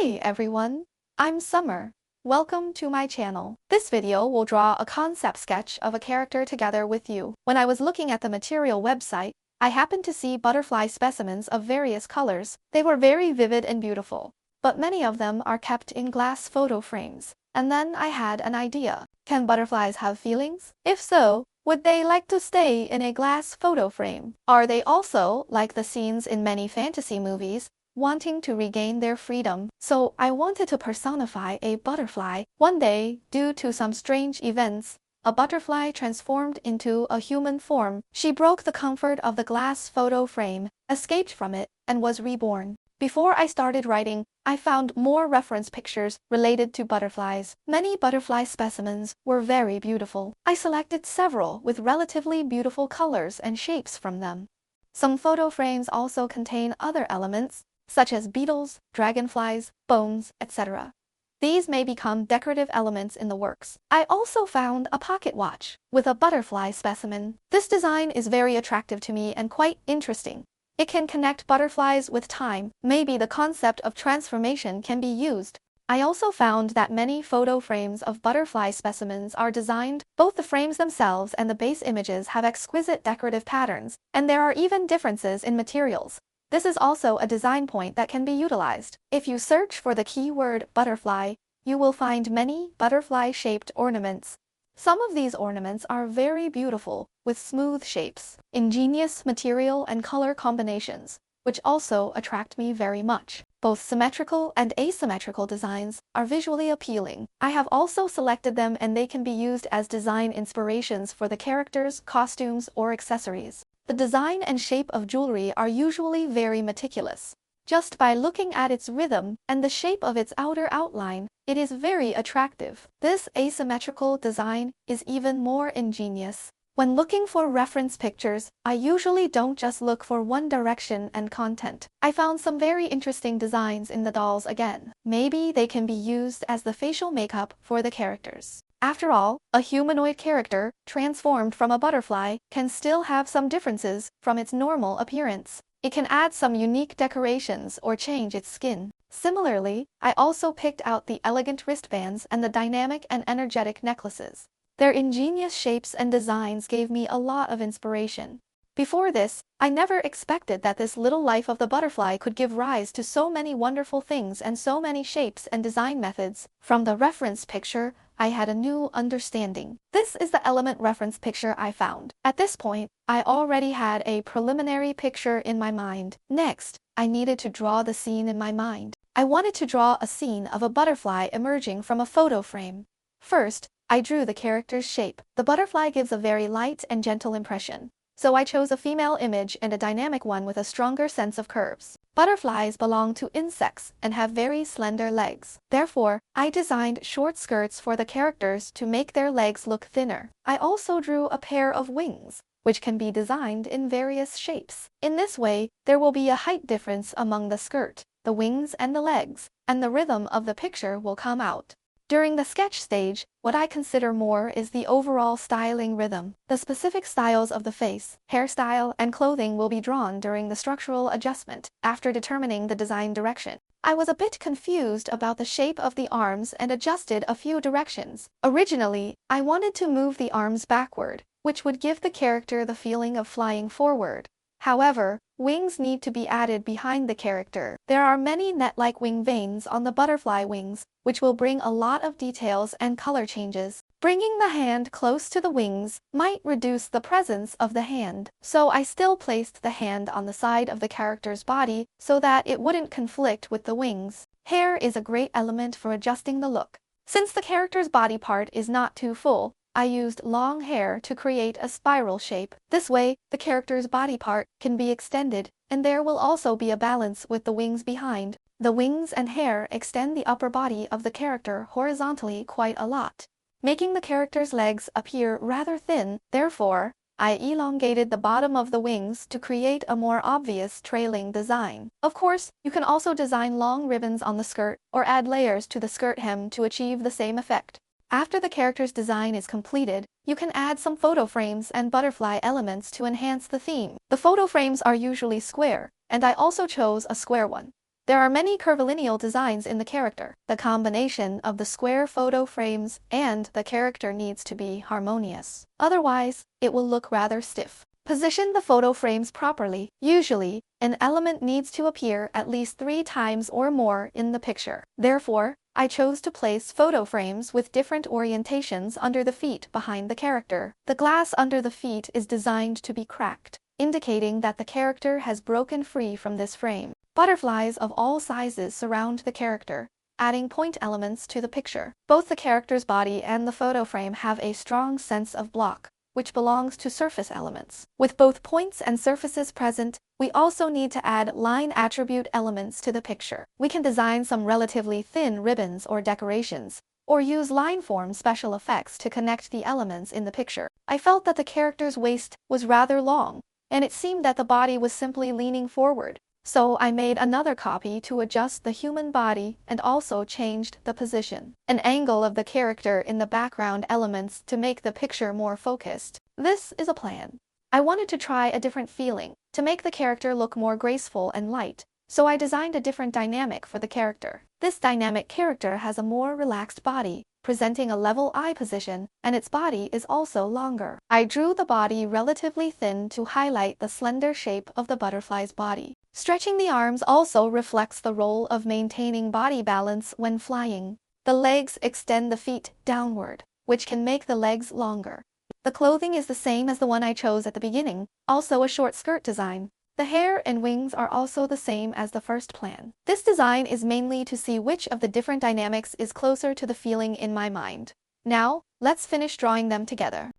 Hey everyone, I'm Summer. Welcome to my channel. This video will draw a concept sketch of a character together with you. When I was looking at the material website, I happened to see butterfly specimens of various colors. They were very vivid and beautiful, but many of them are kept in glass photo frames. And then I had an idea. Can butterflies have feelings? If so, would they like to stay in a glass photo frame? Are they also, like the scenes in many fantasy movies, wanting to regain their freedom? So I wanted to personify a butterfly. One day, due to some strange events, a butterfly transformed into a human form. She broke the comfort of the glass photo frame, escaped from it, and was reborn. Before I started writing, I found more reference pictures related to butterflies. Many butterfly specimens were very beautiful. I selected several with relatively beautiful colors and shapes from them. Some photo frames also contain other elements, such as beetles, dragonflies, bones, etc. These may become decorative elements in the works. I also found a pocket watch with a butterfly specimen. This design is very attractive to me and quite interesting. It can connect butterflies with time. Maybe the concept of transformation can be used. I also found that many photo frames of butterfly specimens are designed. Both the frames themselves and the base images have exquisite decorative patterns, and there are even differences in materials. This is also a design point that can be utilized. If you search for the keyword butterfly, you will find many butterfly-shaped ornaments. Some of these ornaments are very beautiful, with smooth shapes, ingenious material and color combinations, which also attract me very much. Both symmetrical and asymmetrical designs are visually appealing. I have also selected them and they can be used as design inspirations for the characters, costumes, or accessories. The design and shape of jewelry are usually very meticulous. Just by looking at its rhythm and the shape of its outer outline, it is very attractive. This asymmetrical design is even more ingenious. When looking for reference pictures, I usually don't just look for one direction and content. I found some very interesting designs in the dolls again. Maybe they can be used as the facial makeup for the characters. After all, a humanoid character, transformed from a butterfly, can still have some differences from its normal appearance. It can add some unique decorations or change its skin. Similarly, I also picked out the elegant wristbands and the dynamic and energetic necklaces. Their ingenious shapes and designs gave me a lot of inspiration. Before this, I never expected that this little life of the butterfly could give rise to so many wonderful things and so many shapes and design methods. From the reference picture, I had a new understanding. This is the element reference picture I found. At this point, I already had a preliminary picture in my mind. Next, I needed to draw the scene in my mind. I wanted to draw a scene of a butterfly emerging from a photo frame. First, I drew the character's shape. The butterfly gives a very light and gentle impression, so I chose a female image and a dynamic one with a stronger sense of curves. Butterflies belong to insects and have very slender legs. Therefore, I designed short skirts for the characters to make their legs look thinner. I also drew a pair of wings, which can be designed in various shapes. In this way, there will be a height difference among the skirt, the wings, and the legs, and the rhythm of the picture will come out. During the sketch stage, what I consider more is the overall styling rhythm. The specific styles of the face, hairstyle, and clothing will be drawn during the structural adjustment, after determining the design direction. I was a bit confused about the shape of the arms and adjusted a few directions. Originally, I wanted to move the arms backward, which would give the character the feeling of flying forward. However, wings need to be added behind the character. There are many net-like wing veins on the butterfly wings, which will bring a lot of details and color changes. Bringing the hand close to the wings might reduce the presence of the hand, so I still placed the hand on the side of the character's body so that it wouldn't conflict with the wings. Hair is a great element for adjusting the look. Since the character's body part is not too full, I used long hair to create a spiral shape. This way, the character's body part can be extended, and there will also be a balance with the wings behind. The wings and hair extend the upper body of the character horizontally quite a lot, making the character's legs appear rather thin. Therefore, I elongated the bottom of the wings to create a more obvious trailing design. Of course, you can also design long ribbons on the skirt or add layers to the skirt hem to achieve the same effect. After the character's design is completed, you can add some photo frames and butterfly elements to enhance the theme. The photo frames are usually square, and I also chose a square one. There are many curvilineal designs in the character. The combination of the square photo frames and the character needs to be harmonious. Otherwise, it will look rather stiff. Position the photo frames properly. Usually, an element needs to appear at least 3 times or more in the picture. Therefore, I chose to place photo frames with different orientations under the feet behind the character. The glass under the feet is designed to be cracked, indicating that the character has broken free from this frame. Butterflies of all sizes surround the character, adding point elements to the picture. Both the character's body and the photo frame have a strong sense of block, which belongs to surface elements. With both points and surfaces present, we also need to add line attribute elements to the picture. We can design some relatively thin ribbons or decorations, or use line form special effects to connect the elements in the picture. I felt that the character's waist was rather long, and it seemed that the body was simply leaning forward. So I made another copy to adjust the human body and also changed the position, an angle of the character in the background elements to make the picture more focused. This is a plan. I wanted to try a different feeling, to make the character look more graceful and light, so I designed a different dynamic for the character. This dynamic character has a more relaxed body, presenting a level eye position, and its body is also longer. I drew the body relatively thin to highlight the slender shape of the butterfly's body. Stretching the arms also reflects the role of maintaining body balance when flying. The legs extend the feet downward, which can make the legs longer. The clothing is the same as the one I chose at the beginning, also a short skirt design. The hair and wings are also the same as the first plan. This design is mainly to see which of the different dynamics is closer to the feeling in my mind. Now, let's finish drawing them together.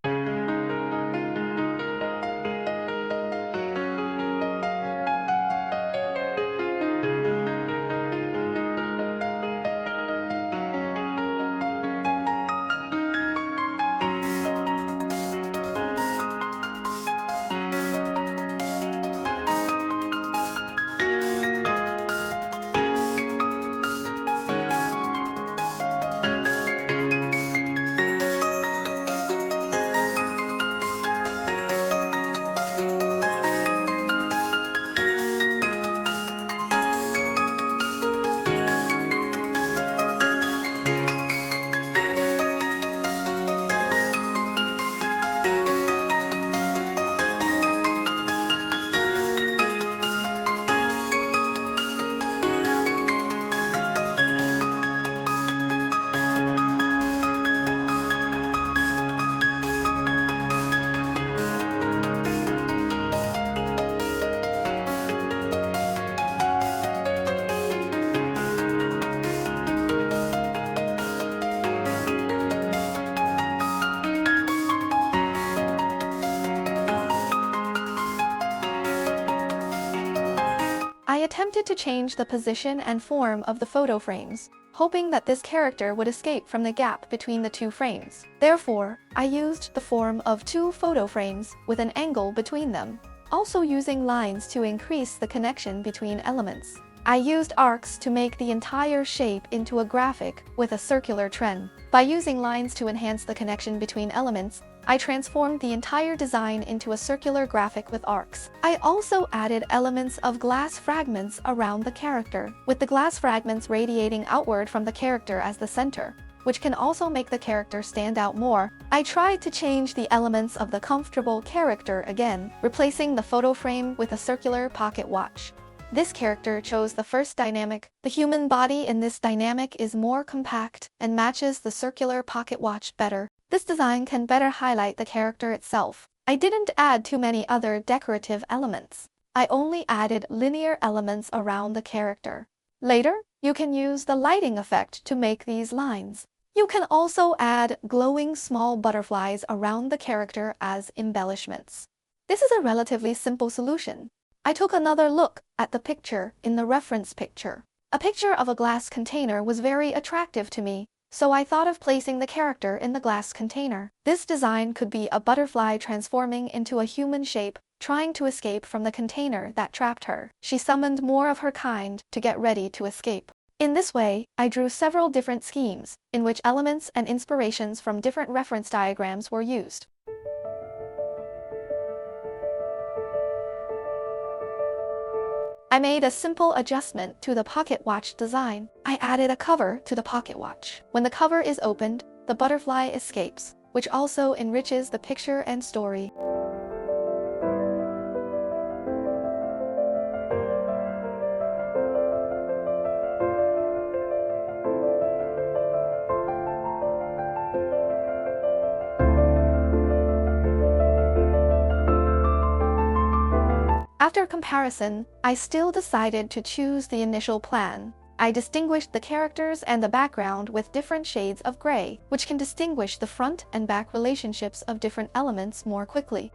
I attempted to change the position and form of the photo frames, hoping that this character would escape from the gap between the 2 frames. Therefore, I used the form of 2 photo frames with an angle between them, also using lines to increase the connection between elements. I used arcs to make the entire shape into a graphic with a circular trend. By using lines to enhance the connection between elements, I transformed the entire design into a circular graphic with arcs. I also added elements of glass fragments around the character, with the glass fragments radiating outward from the character as the center, which can also make the character stand out more. I tried to change the elements of the comfortable character again, replacing the photo frame with a circular pocket watch. This character chose the first dynamic. The human body in this dynamic is more compact and matches the circular pocket watch better. This design can better highlight the character itself. I didn't add too many other decorative elements. I only added linear elements around the character. Later, you can use the lighting effect to make these lines. You can also add glowing small butterflies around the character as embellishments. This is a relatively simple solution. I took another look at the picture in the reference picture. A picture of a glass container was very attractive to me, so I thought of placing the character in the glass container. This design could be a butterfly transforming into a human shape, trying to escape from the container that trapped her. She summoned more of her kind to get ready to escape. In this way, I drew several different schemes, in which elements and inspirations from different reference diagrams were used. I made a simple adjustment to the pocket watch design. I added a cover to the pocket watch. When the cover is opened, the butterfly escapes, which also enriches the picture and story. After comparison, I still decided to choose the initial plan. I distinguished the characters and the background with different shades of gray, which can distinguish the front and back relationships of different elements more quickly.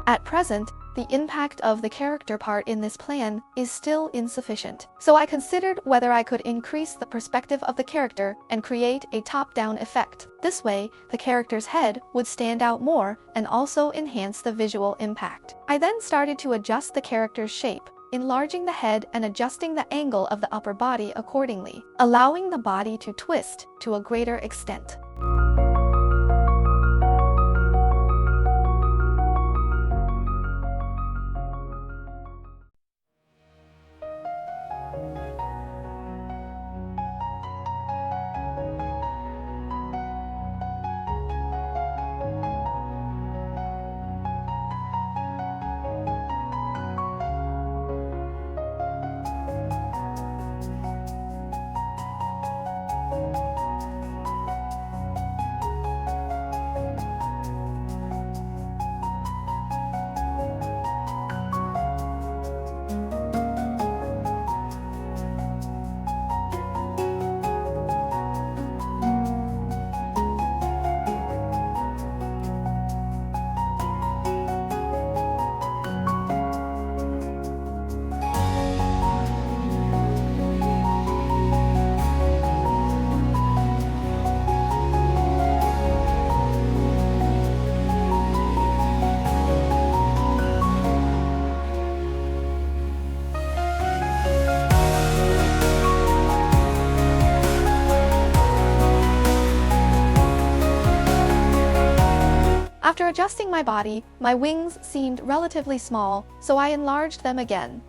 At present, the impact of the character part in this plan is still insufficient. So I considered whether I could increase the perspective of the character and create a top-down effect. This way, the character's head would stand out more and also enhance the visual impact. I then started to adjust the character's shape, enlarging the head and adjusting the angle of the upper body accordingly, allowing the body to twist to a greater extent. After adjusting my body, my wings seemed relatively small, so I enlarged them again.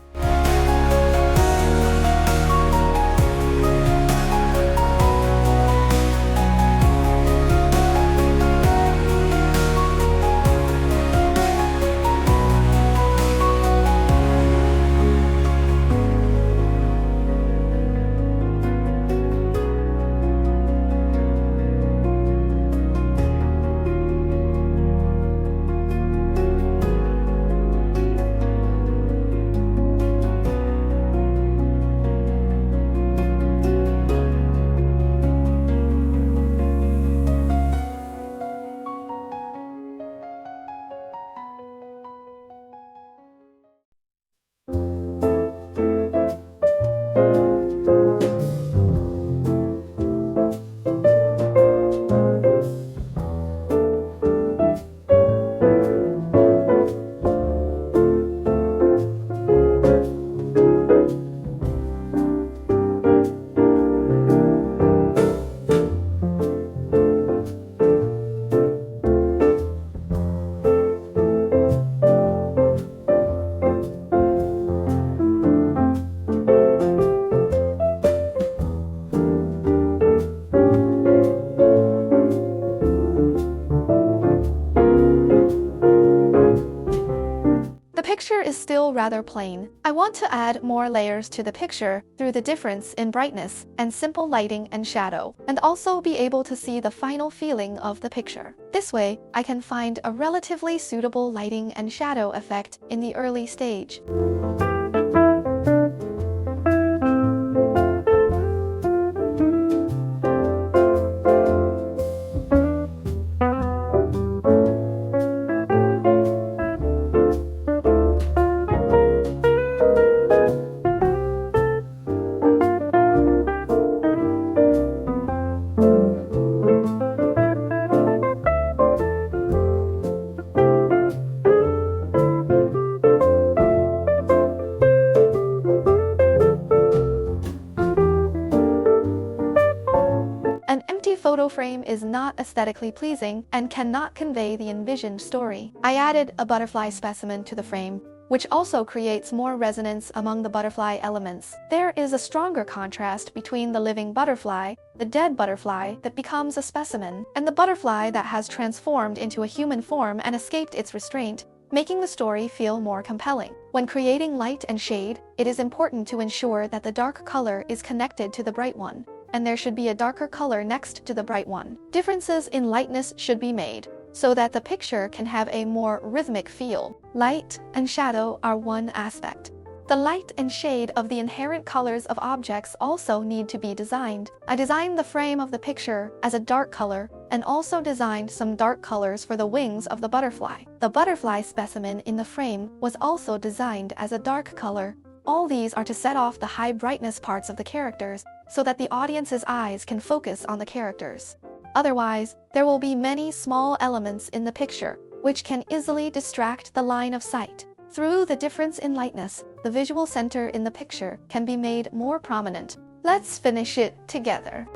picture is still rather plain. I want to add more layers to the picture through the difference in brightness and simple lighting and shadow, and also be able to see the final feeling of the picture. This way, I can find a relatively suitable lighting and shadow effect in the early stage. An empty photo frame is not aesthetically pleasing and cannot convey the envisioned story. I added a butterfly specimen to the frame, which also creates more resonance among the butterfly elements. There is a stronger contrast between the living butterfly, the dead butterfly that becomes a specimen, and the butterfly that has transformed into a human form and escaped its restraint, making the story feel more compelling. When creating light and shade, it is important to ensure that the dark color is connected to the bright one, and there should be a darker color next to the bright one. Differences in lightness should be made, so that the picture can have a more rhythmic feel. Light and shadow are one aspect. The light and shade of the inherent colors of objects also need to be designed. I designed the frame of the picture as a dark color, and also designed some dark colors for the wings of the butterfly. The butterfly specimen in the frame was also designed as a dark color. All these are to set off the high brightness parts of the characters, so that the audience's eyes can focus on the characters. Otherwise, there will be many small elements in the picture, which can easily distract the line of sight. Through the difference in lightness, the visual center in the picture can be made more prominent. Let's finish it together.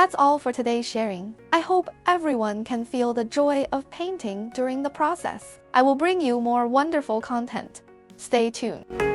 That's all for today's sharing. I hope everyone can feel the joy of painting during the process. I will bring you more wonderful content. Stay tuned.